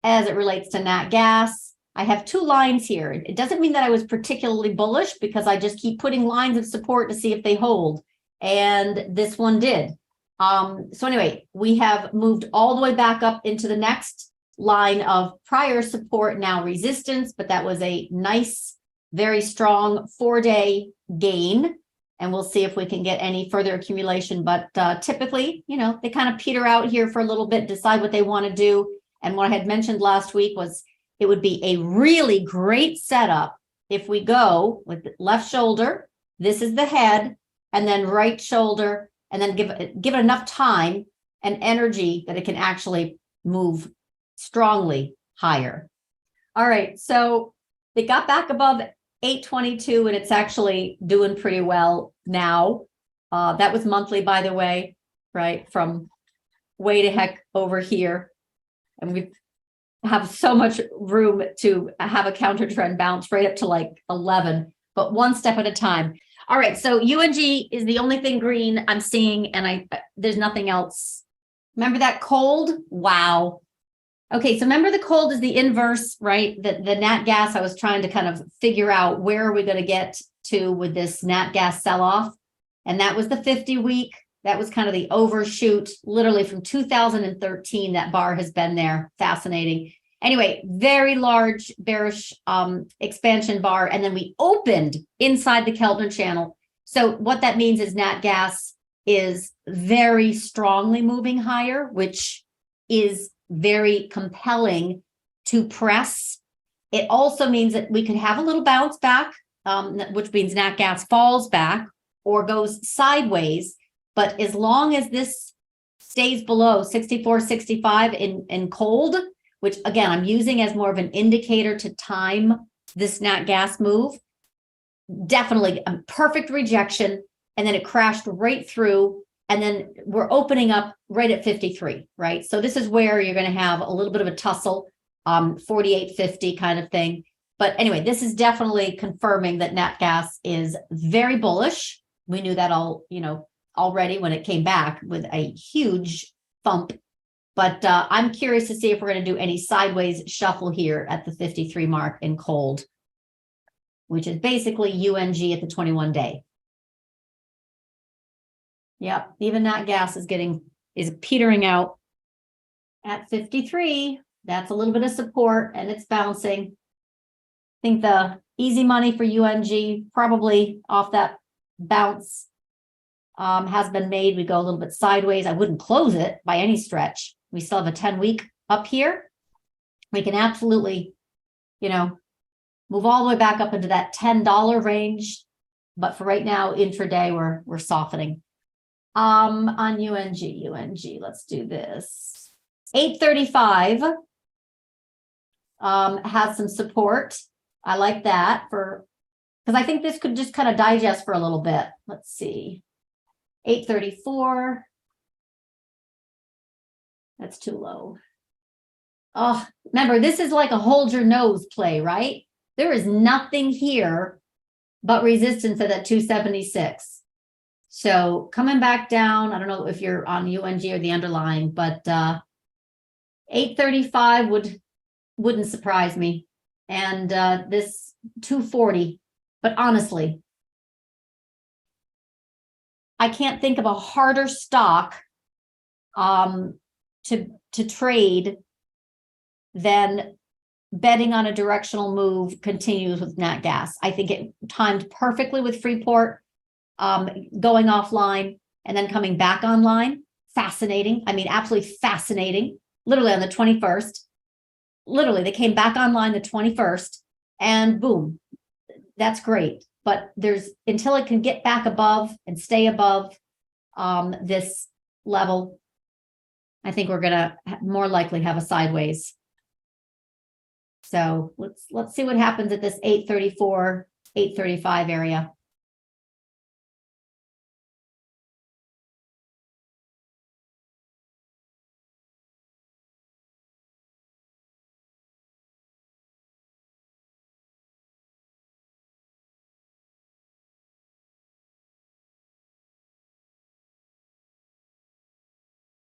as it relates to Nat Gas. I have two lines here. It doesn't mean that I was particularly bullish because I just keep putting lines of support to see if they hold. And this one did. So anyway, we have moved all the way back up into the next line of prior support, now resistance, but that was a nice, very strong 4-day gain. And we'll see if we can get any further accumulation. But typically, you know, they kind of peter out here for a little bit, decide what they want to do. And what I had mentioned last week was it would be a really great setup if we go with the left shoulder, this is the head, and then right shoulder, and then give it enough time and energy that it can actually move strongly higher. All right, so they got back above 822, and it's actually doing pretty well now. That was monthly, by the way, right? From way to heck over here. And we have so much room to have a counter trend bounce right up to like 11, but one step at a time. All right, so UNG is the only thing green I'm seeing, and there's nothing else. Remember that cold? Wow. Okay, so remember the cold is the inverse, right? The Nat Gas, I was trying to kind of figure out where are we going to get to with this Nat Gas sell-off. And that was the 50-week. That was kind of the overshoot, literally from 2013, that bar has been there. Fascinating. Anyway, very large bearish expansion bar. And then we opened inside the Keltner channel. So what that means is Nat Gas is very strongly moving higher, which is very compelling to press. It also means that we could have a little bounce back, which means Nat Gas falls back or goes sideways. But as long as this stays below 64.65 in cold, which again, I'm using as more of an indicator to time this Nat Gas move, definitely a perfect rejection. And then it crashed right through. And then we're opening up right at 53, right? So this is where you're going to have a little bit of a tussle, 48.50 kind of thing. But anyway, this is definitely confirming that Nat Gas is very bullish. We knew that already when it came back with a huge thump. But I'm curious to see if we're going to do any sideways shuffle here at the 53 mark in cold, which is basically UNG at the 21-day. Yep, even Nat Gas is petering out at 53. That's a little bit of support, and it's bouncing. I think the easy money for UNG probably off that bounce has been made. We go a little bit sideways. I wouldn't close it by any stretch. We still have a 10-week up here. We can absolutely, move all the way back up into that $10 range. But for right now, intraday, we're softening. On UNG, let's do this. 835 has some support. I like that because I think this could just kind of digest for a little bit. Let's see. 834. That's too low. Oh, remember, this is like a hold your nose play, right? There is nothing here but resistance at that 276. So coming back down, I don't know if you're on UNG or the underlying, but 835 wouldn't surprise me. And this 240, but honestly, I can't think of a harder stock to trade than betting on a directional move continues with Nat Gas. I think it timed perfectly with Freeport going offline and then coming back online. Fascinating. I mean, absolutely fascinating. Literally on the 21st. Literally, they came back online the 21st and boom, that's great. But until it can get back above and stay above this level, I think we're going to more likely have a sideways. So let's see what happens at this 834, 835 area.